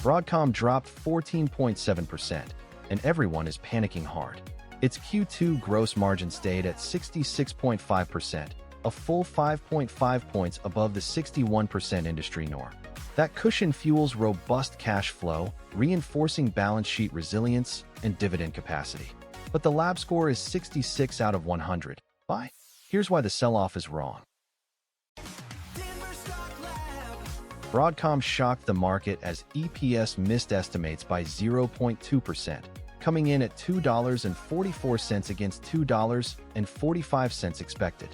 Broadcom dropped 14.7%, and everyone is panicking hard. Its Q2 gross margin stayed at 66.5%, a full 5.5 points above the 61% industry norm. That cushion fuels robust cash flow, reinforcing balance sheet resilience and dividend capacity. But the lab score is 66 out of 100. Why? Here's why the sell-off is wrong. Broadcom shocked the market as EPS missed estimates by 0.2%, coming in at $2.44 against $2.45 expected.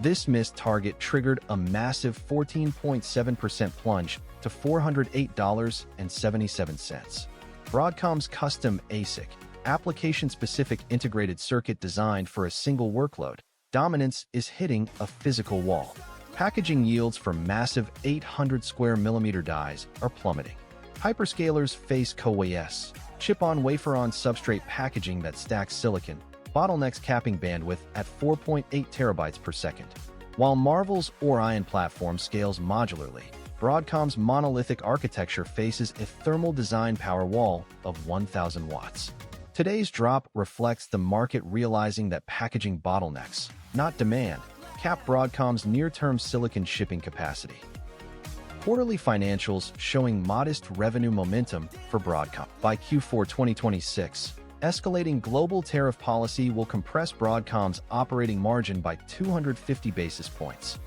This missed target triggered a massive 14.7% plunge to $408.77. Broadcom's custom ASIC, application-specific integrated circuit designed for a single workload, dominance is hitting a physical wall. Packaging yields for massive 800 square millimeter dies are plummeting. Hyperscalers face CoWoS, chip-on-wafer-on-substrate packaging that stacks silicon, bottlenecks capping bandwidth at 4.8 terabytes per second. While Marvell's Orion platform scales modularly, Broadcom's monolithic architecture faces a thermal design power wall of 1,000 watts. Today's drop reflects the market realizing that packaging bottlenecks, not demand, cap Broadcom's near-term silicon shipping capacity. Quarterly financials showing modest revenue momentum for Broadcom. By Q4 2026, escalating global tariff policy will compress Broadcom's operating margin by 250 basis points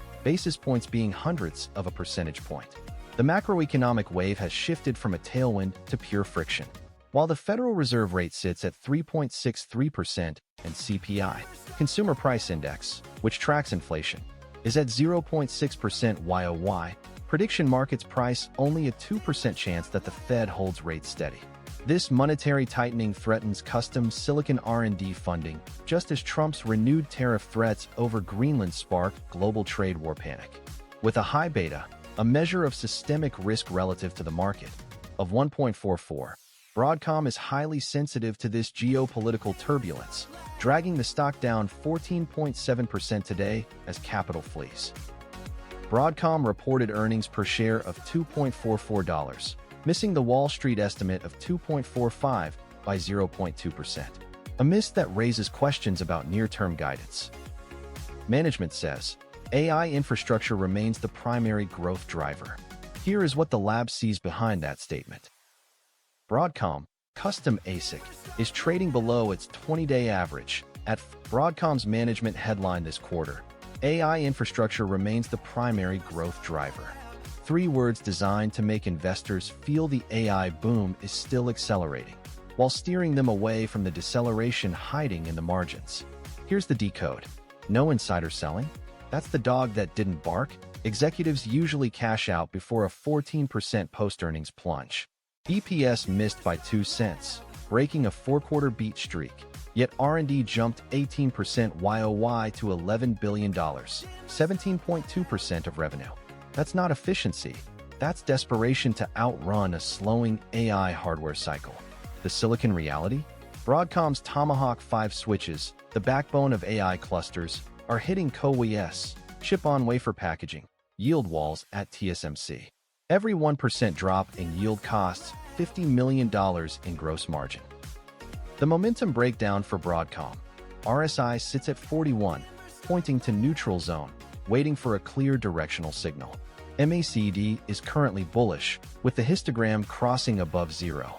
being hundredths of a percentage point. The macroeconomic wave has shifted from a tailwind to pure friction. While the Federal Reserve rate sits at 3.63% and CPI, Consumer Price Index, which tracks inflation, is at 0.6% YOY, prediction markets price only a 2% chance that the Fed holds rates steady. This monetary tightening threatens custom silicon R&D funding, just as Trump's renewed tariff threats over Greenland sparked global trade war panic. With a high beta, a measure of systemic risk relative to the market, of 1.44, Broadcom is highly sensitive to this geopolitical turbulence, dragging the stock down 14.7% today as capital flees. Broadcom reported earnings per share of $2.44, missing the Wall Street estimate of $2.45 by 0.2%. A miss that raises questions about near-term guidance. Management says, AI infrastructure remains the primary growth driver. Here is what the lab sees behind that statement. Broadcom, custom ASIC, is trading below its 20-day average. At Broadcom's management headline this quarter, AI infrastructure remains the primary growth driver. 3 words designed to make investors feel the AI boom is still accelerating, while steering them away from the deceleration hiding in the margins. Here's the decode. No insider selling? That's the dog that didn't bark. Executives usually cash out before a 14% post-earnings plunge. EPS missed by 2 cents, breaking a 4-quarter beat streak. Yet R&D jumped 18% YOY to $11 billion, 17.2% of revenue. That's not efficiency. That's desperation to outrun a slowing AI hardware cycle. The silicon reality? Broadcom's Tomahawk 5 switches, the backbone of AI clusters, are hitting CoWoS, chip-on-wafer packaging, yield walls at TSMC. Every 1% drop in yield costs $50 million in gross margin. The momentum breakdown for Broadcom. RSI sits at 41, pointing to neutral zone, waiting for a clear directional signal. MACD is currently bullish, with the histogram crossing above 0.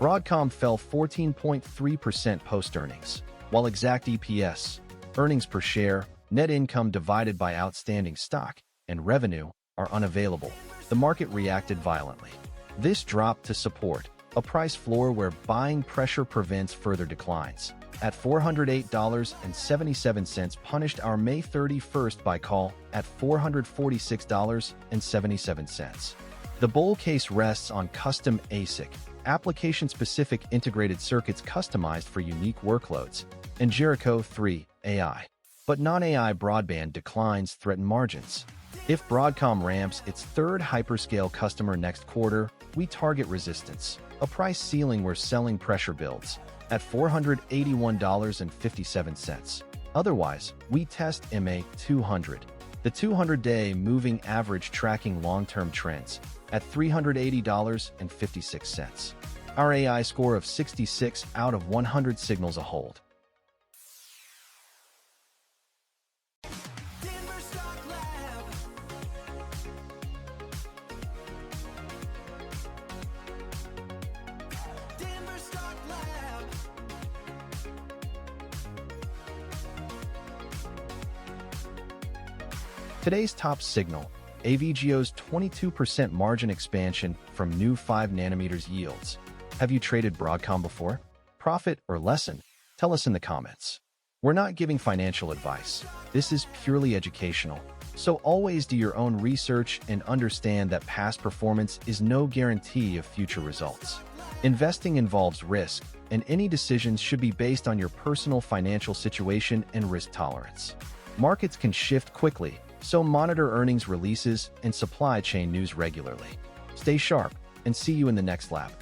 Broadcom fell 14.3% post-earnings, while exact EPS, earnings per share, net income divided by outstanding stock, and revenue are unavailable. The market reacted violently. This dropped to support a price floor where buying pressure prevents further declines. At $408.77 punished our May 31st buy call at $446.77. The bull case rests on custom ASIC, application-specific integrated circuits customized for unique workloads, and Jericho 3 AI. But non-AI broadband declines threaten margins. If Broadcom ramps its 3rd hyperscale customer next quarter, we target resistance, a price ceiling where selling pressure builds, at $481.57. Otherwise, we test MA 200. The 200-day moving average tracking long-term trends at $380.56. Our AI score of 66 out of 100 signals a hold. Today's top signal, AVGO's 22% margin expansion from new 5nm yields. Have you traded Broadcom before? Profit or lesson? Tell us in the comments. We're not giving financial advice. This is purely educational. So always do your own research and understand that past performance is no guarantee of future results. Investing involves risk, and any decisions should be based on your personal financial situation and risk tolerance. Markets can shift quickly, so monitor earnings releases and supply chain news regularly. Stay sharp, and see you in the next lab.